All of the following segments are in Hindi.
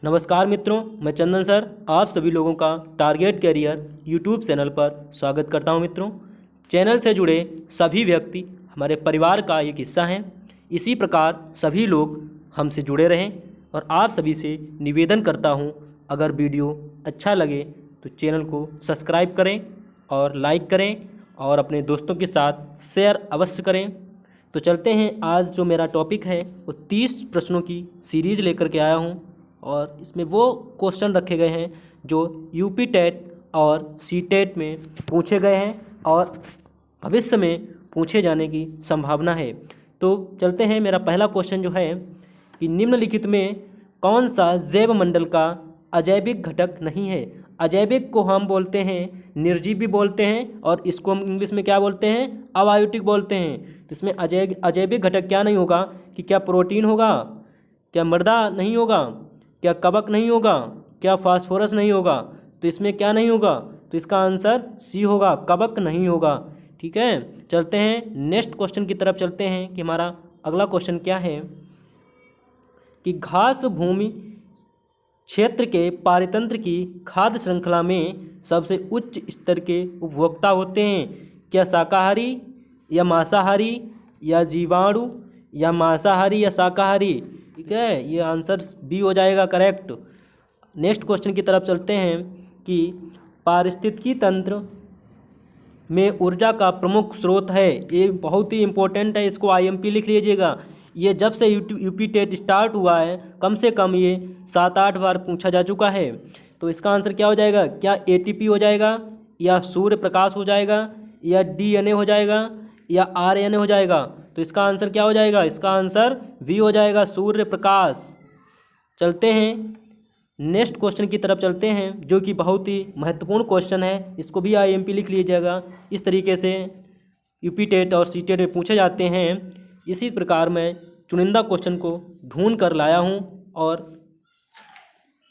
नमस्कार मित्रों, मैं चंदन सर आप सभी लोगों का टारगेट कैरियर यूट्यूब चैनल पर स्वागत करता हूं। मित्रों, चैनल से जुड़े सभी व्यक्ति हमारे परिवार का एक हिस्सा हैं। इसी प्रकार सभी लोग हमसे जुड़े रहें और आप सभी से निवेदन करता हूं, अगर वीडियो अच्छा लगे तो चैनल को सब्सक्राइब करें और लाइक करें और अपने दोस्तों के साथ शेयर अवश्य करें। तो चलते हैं, आज जो मेरा टॉपिक है वो 30 प्रश्नों की सीरीज़ लेकर के आया हूँ और इसमें वो क्वेश्चन रखे गए हैं जो यूपी टेट और सी टेट में पूछे गए हैं और भविष्य में पूछे जाने की संभावना है। तो चलते हैं, मेरा पहला क्वेश्चन जो है कि निम्नलिखित में कौन सा जैव मंडल का अजैविक घटक नहीं है। अजैविक को हम बोलते हैं निर्जीव भी बोलते हैं और इसको हम इंग्लिश में क्या बोलते हैं, अबायोटिक बोलते हैं। तो इसमें अजैविक घटक क्या नहीं होगा कि क्या प्रोटीन होगा, क्या मृदा नहीं होगा, क्या कवक नहीं होगा, क्या फास्फोरस नहीं होगा। तो इसमें क्या नहीं होगा, तो इसका आंसर सी होगा, कवक नहीं होगा। ठीक है, चलते हैं नेक्स्ट क्वेश्चन की तरफ चलते हैं कि हमारा अगला क्वेश्चन क्या है कि घास भूमि क्षेत्र के पारितंत्र की खाद्य श्रृंखला में सबसे उच्च स्तर के उपभोक्ता होते हैं। क्या शाकाहारी या मांसाहारी या जीवाणु या मांसाहारी या शाकाहारी। ठीक है, ये आंसर बी हो जाएगा करेक्ट। नेक्स्ट क्वेश्चन की तरफ चलते हैं कि पारिस्थितिकी तंत्र में ऊर्जा का प्रमुख स्रोत है। ये बहुत ही इम्पोर्टेंट है, इसको आईएमपी लिख लीजिएगा। ये जब से यूपी टेट स्टार्ट हुआ है कम से कम ये 7-8 बार पूछा जा चुका है। तो इसका आंसर क्या हो जाएगा, क्या एटीपी हो जाएगा या सूर्य प्रकाश हो जाएगा या डीएनए हो जाएगा या आरएनए हो जाएगा। तो इसका आंसर क्या हो जाएगा, इसका आंसर वी हो जाएगा, सूर्य प्रकाश। चलते हैं नेक्स्ट क्वेश्चन की तरफ चलते हैं जो कि बहुत ही महत्वपूर्ण क्वेश्चन है, इसको भी आईएमपी लिख लीजिएगा। इस तरीके से यूपी टेट और सी टेट में पूछे जाते हैं। इसी प्रकार मैं चुनिंदा क्वेश्चन को ढूंढ कर लाया हूं और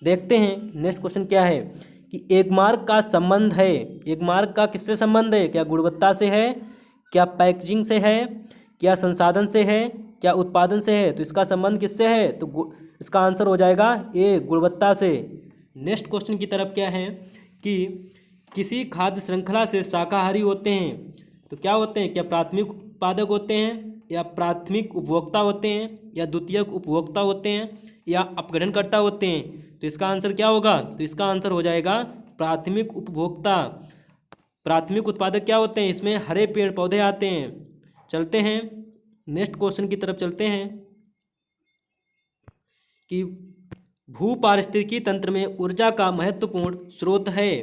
देखते हैं नेक्स्ट क्वेश्चन क्या है कि एक मार्ग का संबंध है। एक मार्ग का किससे संबंध है, क्या गुणवत्ता से है, क्या पैकेजिंग से है, क्या संसाधन से है, क्या उत्पादन से है। तो इसका संबंध किससे है, तो इसका आंसर हो जाएगा ए, गुणवत्ता से। नेक्स्ट क्वेश्चन की तरफ क्या है कि किसी खाद्य श्रृंखला से शाकाहारी होते हैं तो क्या होते हैं, क्या प्राथमिक उत्पादक होते हैं या प्राथमिक उपभोक्ता होते हैं या द्वितीयक उपभोक्ता होते हैं या अपघटनकर्ता होते हैं। तो इसका आंसर क्या होगा, तो इसका आंसर हो जाएगा प्राथमिक उपभोक्ता। प्राथमिक उत्पादक क्या होते हैं, इसमें हरे पेड़ पौधे आते हैं। चलते हैं नेक्स्ट क्वेश्चन की तरफ चलते हैं कि भू पारिस्थितिकी तंत्र में ऊर्जा का महत्वपूर्ण स्रोत है।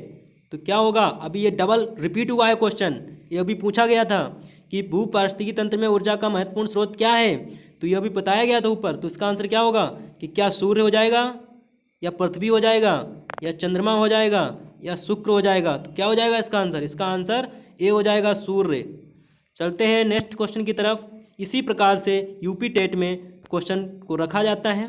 तो क्या होगा, अभी ये डबल रिपीट हुआ है क्वेश्चन, ये अभी पूछा गया था कि भू पारिस्थितिकी तंत्र में ऊर्जा का महत्वपूर्ण स्रोत क्या है, तो ये अभी बताया गया था ऊपर। तो इसका आंसर क्या होगा कि क्या सूर्य हो जाएगा या पृथ्वी हो जाएगा या चंद्रमा हो जाएगा या शुक्र हो जाएगा। तो क्या हो जाएगा इसका आंसर, इसका आंसर ए हो जाएगा, सूर्य। चलते हैं नेक्स्ट क्वेश्चन की तरफ। इसी प्रकार से यूपी टेट में क्वेश्चन को रखा जाता है।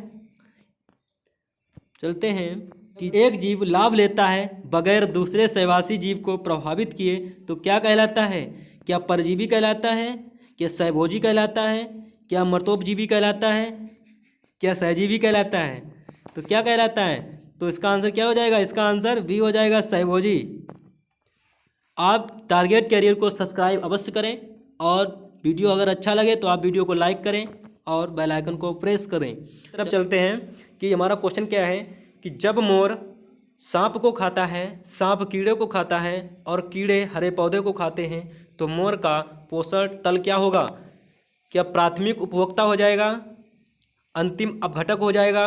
चलते हैं कि एक जीव लाभ लेता है बगैर दूसरे सहवासी जीव को प्रभावित किए तो क्या कहलाता है। क्या परजीवी कहलाता है, क्या सहभोजी कहलाता है, क्या मर्तोपजीवी कहलाता है, क्या सहजीवी कहलाता है। तो क्या कहलाता है, तो इसका आंसर क्या हो जाएगा, इसका आंसर बी हो जाएगा, सहभोजी। आप टारगेट कैरियर को सब्सक्राइब अवश्य करें और वीडियो अगर अच्छा लगे तो आप वीडियो को लाइक करें और बेल आइकन को प्रेस करें। तरफ चलते हैं कि हमारा क्वेश्चन क्या है कि जब मोर सांप को खाता है, सांप कीड़े को खाता है और कीड़े हरे पौधे को खाते हैं तो मोर का पोषण तल क्या होगा। क्या प्राथमिक उपभोक्ता हो जाएगा, अंतिम अपघटक हो जाएगा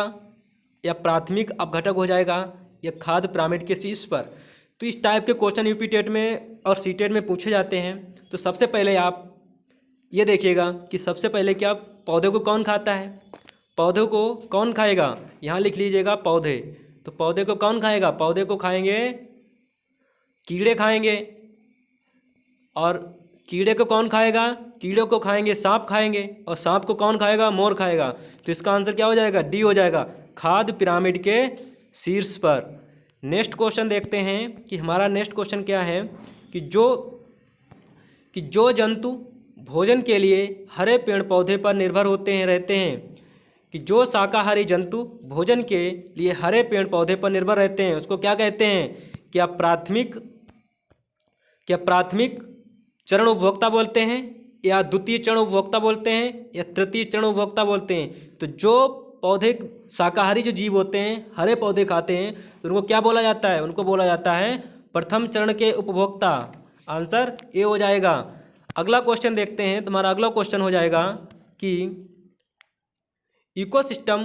या प्राथमिक अपघटक हो जाएगा या खाद्य पिरामिड के शीर्ष पर। तो इस टाइप के क्वेश्चन यूपी टेट में और सी टेट में पूछे जाते हैं। तो सबसे पहले आप ये देखिएगा कि सबसे पहले क्या पौधे को कौन खाता है, पौधे को कौन खाएगा, यहाँ लिख लीजिएगा पौधे। तो पौधे को कौन खाएगा, पौधे को खाएंगे कीड़े खाएंगे। और कीड़े को कौन खाएगा, कीड़े को खाएंगे सांप खाएंगे और सांप को कौन खाएगा, मोर खाएगा। तो इसका आंसर क्या हो जाएगा, डी हो जाएगा, खाद्य पिरामिड के शीर्ष पर। नेक्स्ट क्वेश्चन देखते हैं कि हमारा नेक्स्ट क्वेश्चन क्या है कि जो जंतु भोजन के लिए हरे पेड़ पौधे पर निर्भर होते हैं रहते हैं कि जो शाकाहारी जंतु भोजन के लिए हरे पेड़ पौधे पर निर्भर रहते हैं उसको क्या कहते हैं? क्या प्राथमिक चरण उपभोक्ता बोलते हैं, या द्वितीय चरण उपभोक्ता बोलते हैं, या तृतीय चरण उपभोक्ता बोलते हैं? तो जो पौधे शाकाहारी जो जीव होते हैं, हरे पौधे खाते हैं, तो उनको क्या बोला जाता है? उनको बोला जाता है प्रथम चरण के उपभोक्ता। आंसर ए हो जाएगा। अगला क्वेश्चन देखते हैं। तुम्हारा अगला क्वेश्चन हो जाएगा कि इकोसिस्टम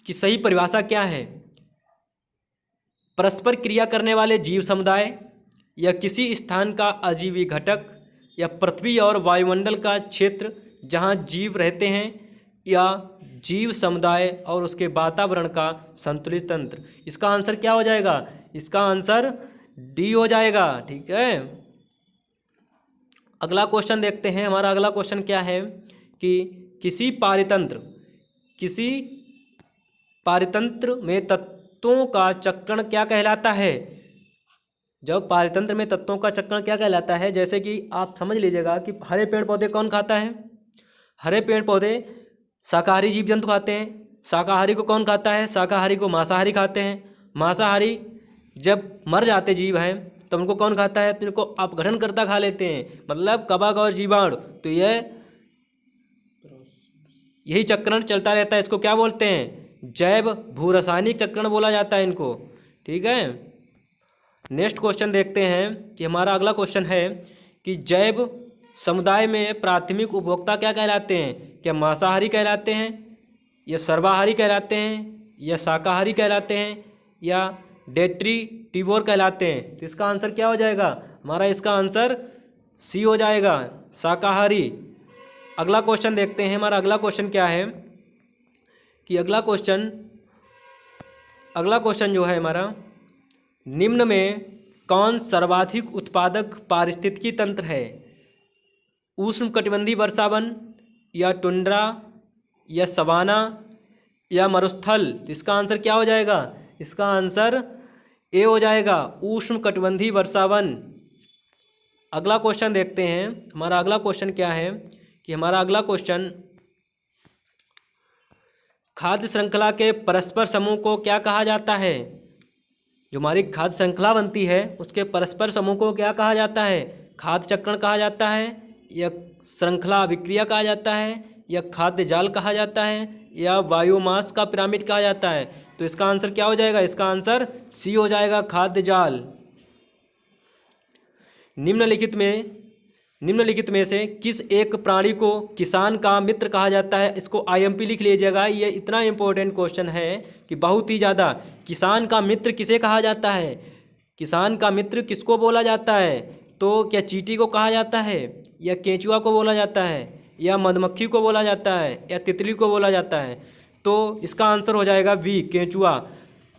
की सही परिभाषा क्या है? परस्पर क्रिया करने वाले जीव समुदाय, या किसी स्थान का अजीवी घटक, या पृथ्वी और वायुमंडल का क्षेत्र जहाँ जीव रहते हैं, या जीव समुदाय और उसके वातावरण का संतुलित तंत्र। इसका आंसर क्या हो जाएगा? इसका आंसर डी हो जाएगा। ठीक है, अगला क्वेश्चन देखते हैं। हमारा अगला क्वेश्चन क्या है कि किसी पारितंत्र में तत्वों का चक्रण क्या कहलाता है? जब पारितंत्र में तत्वों का चक्रण क्या कहलाता है, जैसे कि आप समझ लीजिएगा कि हरे पेड़ पौधे कौन खाता है? हरे पेड़ पौधे शाकाहारी जीव जंतु खाते हैं। शाकाहारी को कौन खाता है? शाकाहारी को मांसाहारी खाते हैं। मांसाहारी जब मर जाते जीव हैं तो उनको कौन खाता है? तो इनको अपघटन करता खा लेते हैं, मतलब कवक और जीवाणु। तो यही चक्रण चलता रहता है। इसको क्या बोलते हैं? जैव भूरासायनिक चक्रण बोला जाता है इनको। ठीक है, नेक्स्ट क्वेश्चन देखते हैं कि हमारा अगला क्वेश्चन है कि जैव समुदाय में प्राथमिक उपभोक्ता क्या कहलाते हैं? क्या मांसाहारी कहलाते हैं, या सर्वाहारी कहलाते हैं, या शाकाहारी कहलाते हैं, या डेट्रीटिवोर कहलाते हैं? तो इसका आंसर क्या हो जाएगा? हमारा इसका आंसर सी हो जाएगा, शाकाहारी। अगला क्वेश्चन देखते हैं। हमारा अगला क्वेश्चन क्या है कि अगला क्वेश्चन जो है हमारा, निम्न में कौन सर्वाधिक उत्पादक पारिस्थितिकी तंत्र है? उष्णकटिबंधीय वर्षावन, या टुंड्रा, या सवाना, या मरुस्थल? तो इसका आंसर क्या हो जाएगा? इसका आंसर ए हो जाएगा, उष्णकटिबंधीय वर्षावन। अगला क्वेश्चन देखते हैं। हमारा अगला क्वेश्चन क्या है कि हमारा अगला क्वेश्चन खाद्य श्रृंखला के परस्पर समूह को क्या कहा जाता है? जो हमारी खाद्य श्रृंखला बनती है उसके परस्पर समूह को क्या कहा जाता है? खाद्य चक्रण कहा जाता है, या श्रृंखला अभिक्रिया कहा जाता है, या खाद्य जाल कहा जाता है, या बायोमास का पिरामिड कहा जाता है? तो इसका आंसर क्या हो जाएगा? इसका आंसर सी हो जाएगा, खाद्य जाल। निम्नलिखित में से किस एक प्राणी को किसान का मित्र कहा जाता है? इसको IMP लिख लीजिएगा। ये इतना इम्पोर्टेंट क्वेश्चन है कि बहुत ही ज़्यादा। किसान का मित्र किसे कहा जाता है? किसान का मित्र किसको बोला जाता है? तो क्या चींटी को कहा जाता है, या केंचुआ को बोला जाता है, या मधुमक्खी को बोला जाता है, या तितली को बोला जाता है? तो इसका आंसर हो जाएगा बी, केंचुआ।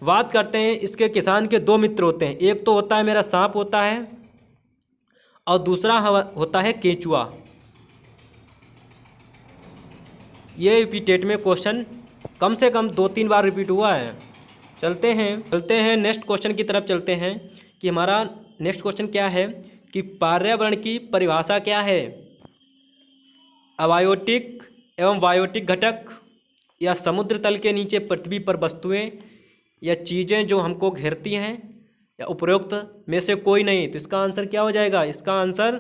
बात करते हैं, इसके किसान के दो मित्र होते हैं। एक तो होता है मेरा सांप होता है, और दूसरा होता है केंचुआ। ये रिपीटेड में क्वेश्चन कम से कम 2-3 बार रिपीट हुआ है। चलते हैं नेक्स्ट क्वेश्चन की तरफ चलते हैं कि हमारा नेक्स्ट क्वेश्चन क्या है कि पर्यावरण की परिभाषा क्या है? अबायोटिक एवं बायोटिक घटक, या समुद्र तल के नीचे पृथ्वी पर वस्तुएं या चीज़ें जो हमको घेरती हैं, या उपरोक्त में से कोई नहीं? तो इसका आंसर क्या हो जाएगा? इसका आंसर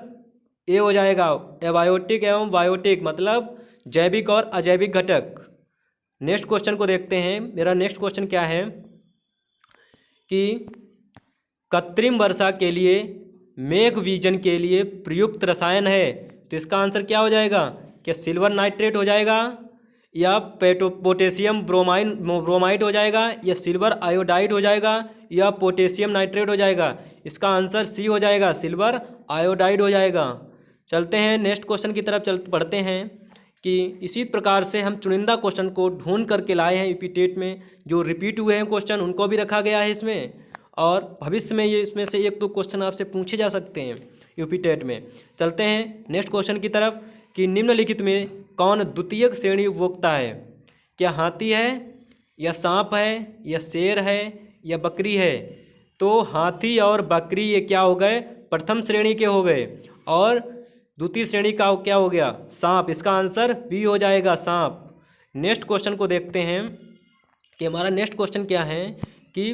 ए हो जाएगा, एबायोटिक एवं बायोटिक, मतलब जैविक और अजैविक घटक। नेक्स्ट क्वेश्चन को देखते हैं। मेरा नेक्स्ट क्वेश्चन क्या है कि कृत्रिम वर्षा के लिए मेघ बीजन के लिए प्रयुक्त रसायन है? तो इसका आंसर क्या हो जाएगा? क्या सिल्वर नाइट्रेट हो जाएगा, या पोटेशियम ब्रोमाइड हो जाएगा, या सिल्वर आयोडाइड हो जाएगा, या पोटेशियम नाइट्रेट हो जाएगा? इसका आंसर सी हो जाएगा, सिल्वर आयोडाइड हो जाएगा। चलते हैं नेक्स्ट क्वेश्चन की तरफ पढ़ते हैं कि इसी प्रकार से हम चुनिंदा क्वेश्चन को ढूंढ करके लाए हैं यूपी टेट में। जो रिपीट हुए हैं क्वेश्चन उनको भी रखा गया है इसमें, और भविष्य में ये इसमें से 1-2 क्वेश्चन आपसे पूछे जा सकते हैं यूपी टेट में। चलते हैं नेक्स्ट क्वेश्चन की तरफ कि निम्नलिखित में कौन द्वितीयक श्रेणी उपभोक्ता है? क्या हाथी है, या सांप है, या शेर है, या बकरी है? तो हाथी और बकरी ये क्या हो गए? प्रथम श्रेणी के हो गए। और द्वितीय श्रेणी का क्या हो गया? सांप। इसका आंसर बी हो जाएगा, सांप। नेक्स्ट क्वेश्चन को देखते हैं कि हमारा नेक्स्ट क्वेश्चन क्या है कि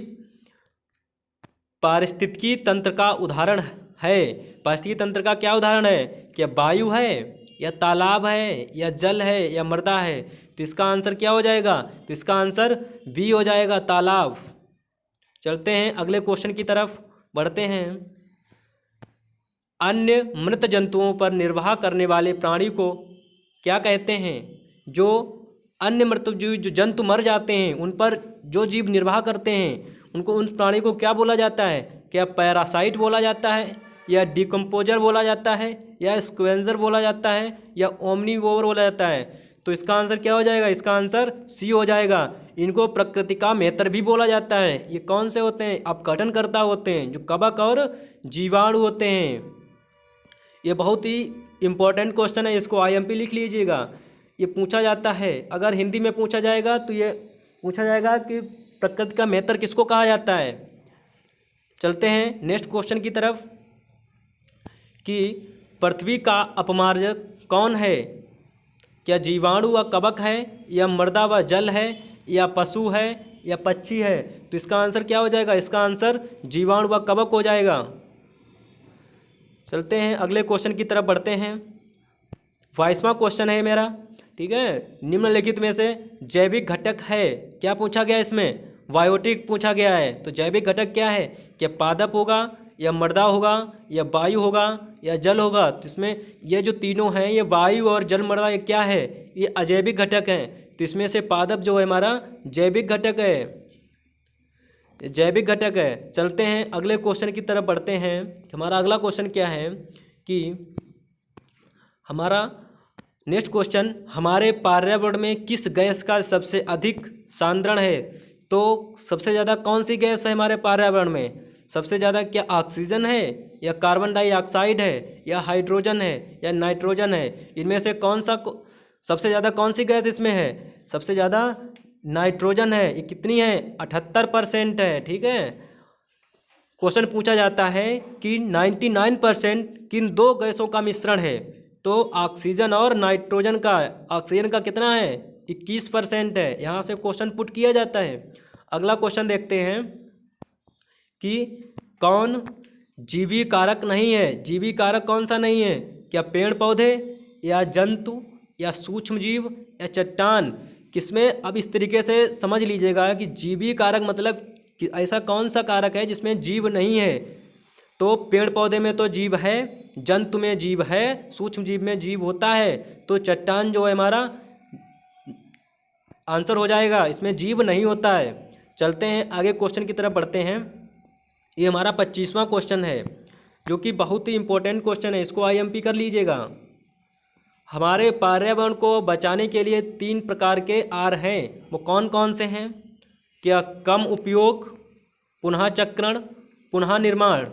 पारिस्थितिकी तंत्र का उदाहरण है। पारिस्थितिकी तंत्र का क्या उदाहरण है? क्या वायु है या तालाब है या जल है या मृदा है? तो इसका आंसर क्या हो जाएगा? तो इसका आंसर बी हो जाएगा, तालाब। चलते हैं अगले क्वेश्चन की तरफ बढ़ते हैं। अन्य मृत जंतुओं पर निर्वाह करने वाले प्राणी को क्या कहते हैं? जो अन्य मृत जो जंतु मर जाते हैं उन पर जो जीव निर्वाह करते हैं उनको, उन प्राणी को क्या बोला जाता है? क्या पैरासाइट बोला जाता है या डिकम्पोजर बोला जाता है या स्क्वेंजर बोला जाता है या ओमनीवोर बोला जाता है? तो इसका आंसर क्या हो जाएगा? इसका आंसर सी हो जाएगा। इनको प्रकृति का मेहतर भी बोला जाता है। ये कौन से होते हैं? अपघटनकर्ता होते हैं, जो कवक और जीवाणु होते हैं। ये बहुत ही इम्पोर्टेंट क्वेश्चन है, इसको आईएमपी लिख लीजिएगा। ये पूछा जाता है, अगर हिंदी में पूछा जाएगा तो ये पूछा जाएगा कि प्रकृति का मेहतर किसको कहा जाता है। चलते हैं नेक्स्ट क्वेश्चन की तरफ कि पृथ्वी का अपमार्जक कौन है? क्या जीवाणु व कवक है या मृदा व जल है या पशु है या पक्षी है? तो इसका आंसर क्या हो जाएगा? इसका आंसर जीवाणु व कवक हो जाएगा। चलते हैं अगले क्वेश्चन की तरफ बढ़ते हैं। 22वां क्वेश्चन है मेरा, ठीक है। निम्नलिखित में से जैविक घटक है, क्या पूछा गया इसमें? बायोटिक पूछा गया है। तो जैविक घटक क्या है? क्या पादप होगा या मृदा होगा या वायु होगा या जल होगा? तो इसमें ये जो तीनों हैं, ये वायु और जल मृदा, ये क्या है? ये अजैविक घटक हैं। तो इसमें से पादप जो है हमारा जैविक घटक है, जैविक घटक है। चलते हैं अगले क्वेश्चन की तरफ बढ़ते हैं। हमारा अगला क्वेश्चन क्या है कि हमारा नेक्स्ट क्वेश्चन, हमारे पर्यावरण में किस गैस का सबसे अधिक सांद्रण है? तो सबसे ज़्यादा कौन सी गैस है हमारे पर्यावरण में? सबसे ज़्यादा क्या ऑक्सीजन है या कार्बन डाइऑक्साइड है या हाइड्रोजन है या नाइट्रोजन है? इनमें से कौन सा सबसे ज़्यादा कौन सी गैस इसमें है? सबसे ज़्यादा नाइट्रोजन है। ये कितनी है? 78% है, ठीक है। क्वेश्चन पूछा जाता है कि 99% किन दो गैसों का मिश्रण है? तो ऑक्सीजन और नाइट्रोजन का। ऑक्सीजन का कितना है? 21% है। यहाँ से क्वेश्चन पुट किया जाता है। अगला क्वेश्चन देखते हैं कि कौन जीवी कारक नहीं है? जीवी कारक कौन सा नहीं है? क्या पेड़ पौधे या जंतु या सूक्ष्म जीव या चट्टान? किसमें? अब इस तरीके से समझ लीजिएगा कि जीवी कारक मतलब कि ऐसा कौन सा कारक है जिसमें जीव नहीं है? तो पेड़ पौधे में तो जीव है, जंतु में जीव है, सूक्ष्म जीव में जीव होता है। तो चट्टान जो है हमारा आंसर हो जाएगा, इसमें जीव नहीं होता है। चलते हैं आगे क्वेश्चन की तरफ बढ़ते हैं। ये हमारा 25वां क्वेश्चन है, जो कि बहुत ही इम्पोर्टेंट क्वेश्चन है, इसको आईएमपी कर लीजिएगा। हमारे पर्यावरण को बचाने के लिए 3 प्रकार के आर हैं, वो कौन कौन से हैं? क्या कम उपयोग, पुनः चक्रण, पुनः निर्माण,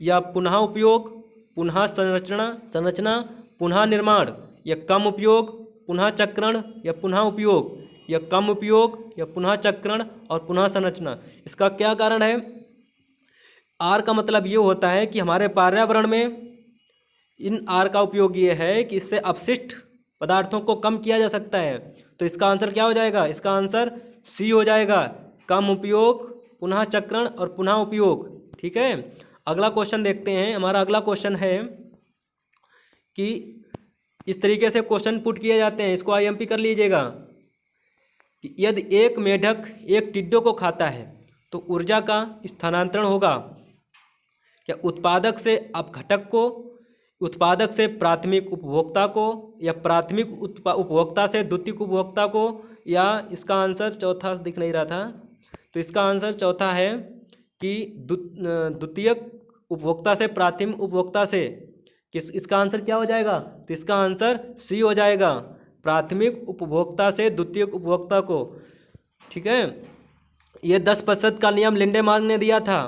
या पुनः उपयोग, पुनः संरचना पुनः निर्माण, या कम उपयोग, पुनः चक्रण या पुनः उपयोग, या कम उपयोग या पुनः चक्रण और पुनः संरचना? इसका क्या कारण है? आर का मतलब ये होता है कि हमारे पर्यावरण में इन आर का उपयोग ये है कि इससे अपशिष्ट पदार्थों को कम किया जा सकता है। तो इसका आंसर क्या हो जाएगा? इसका आंसर सी हो जाएगा, कम उपयोग, पुनः चक्रण और पुनः उपयोग, ठीक है। अगला क्वेश्चन देखते हैं। हमारा अगला क्वेश्चन है कि इस तरीके से क्वेश्चन पुट किए जाते हैं, इसको आईएमपी कर लीजिएगा कि यदि एक मेढक एक टिड्डों को खाता है तो ऊर्जा का स्थानांतरण होगा। क्या उत्पादक से अपघटक को, उत्पादक से प्राथमिक उपभोक्ता को, या प्राथमिक उपभोक्ता से द्वितीयक उपभोक्ता को, या इसका आंसर चौथा दिख नहीं रहा था, तो इसका आंसर चौथा है कि द्वितीयक उपभोक्ता से प्राथमिक उपभोक्ता से। किस इसका आंसर क्या हो जाएगा? तो इसका आंसर सी हो जाएगा, प्राथमिक उपभोक्ता से द्वितीयक उपभोक्ता को, ठीक है। ये 10% का नियम लिंडेमार्क ने दिया था।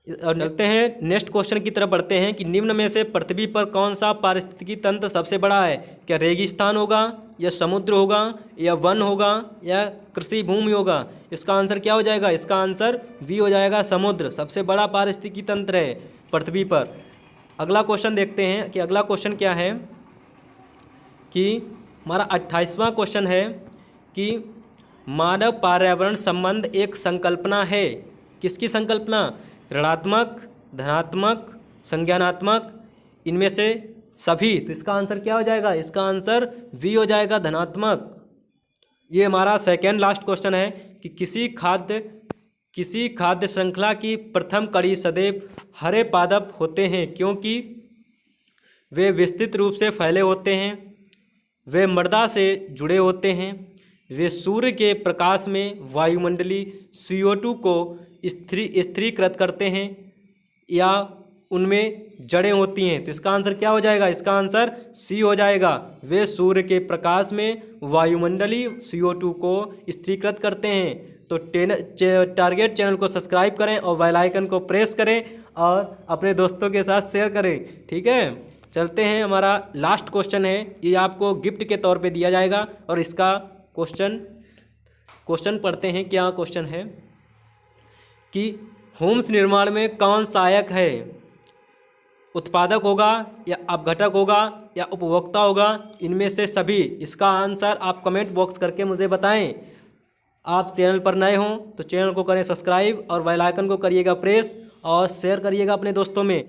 और चलते हैं नेक्स्ट क्वेश्चन की तरफ बढ़ते हैं कि निम्न में से पृथ्वी पर कौन सा पारिस्थितिकी तंत्र सबसे बड़ा है? क्या रेगिस्तान होगा या समुद्र होगा या वन होगा या कृषि भूमि होगा? इसका आंसर क्या हो जाएगा? इसका आंसर बी हो जाएगा, समुद्र सबसे बड़ा पारिस्थितिकी तंत्र है पृथ्वी पर। अगला क्वेश्चन देखते हैं कि अगला क्वेश्चन क्या है कि हमारा 28वां क्वेश्चन है कि मानव पर्यावरण संबंध एक संकल्पना है। किसकी संकल्पना? ऋणात्मक, धनात्मक, संज्ञानात्मक, इनमें से सभी। तो इसका आंसर क्या हो जाएगा? इसका आंसर बी हो जाएगा, धनात्मक। ये हमारा सेकेंड लास्ट क्वेश्चन है कि किसी खाद्य श्रृंखला की प्रथम कड़ी सदैव हरे पादप होते हैं क्योंकि वे विस्तृत रूप से फैले होते हैं, वे मृदा से जुड़े होते हैं, वे सूर्य के प्रकाश में वायुमंडलीय CO2 को स्थिरीकृत करते हैं, या उनमें जड़ें होती हैं। तो इसका आंसर क्या हो जाएगा? इसका आंसर सी हो जाएगा। वे सूर्य के प्रकाश में वायुमंडलीय CO2 को स्थिरीकृत करते हैं। तो टारगेट चैनल को सब्सक्राइब करें और बेल आइकन को प्रेस करें और अपने दोस्तों के साथ शेयर करें। ठीक है, चलते हैं। हमारा लास्ट क्वेश्चन है, ये आपको गिफ्ट के तौर पे दिया जाएगा और इसका क्वेश्चन पढ़ते हैं। क्या क्वेश्चन है कि होम्स निर्माण में कौन सहायक है? उत्पादक होगा या अपघटक होगा या उपभोक्ता होगा? इनमें से सभी। इसका आंसर आप कमेंट बॉक्स करके मुझे बताएं। आप चैनल पर नए हों तो चैनल को करें सब्सक्राइब और बेल आइकन को करिएगा प्रेस और शेयर करिएगा अपने दोस्तों में।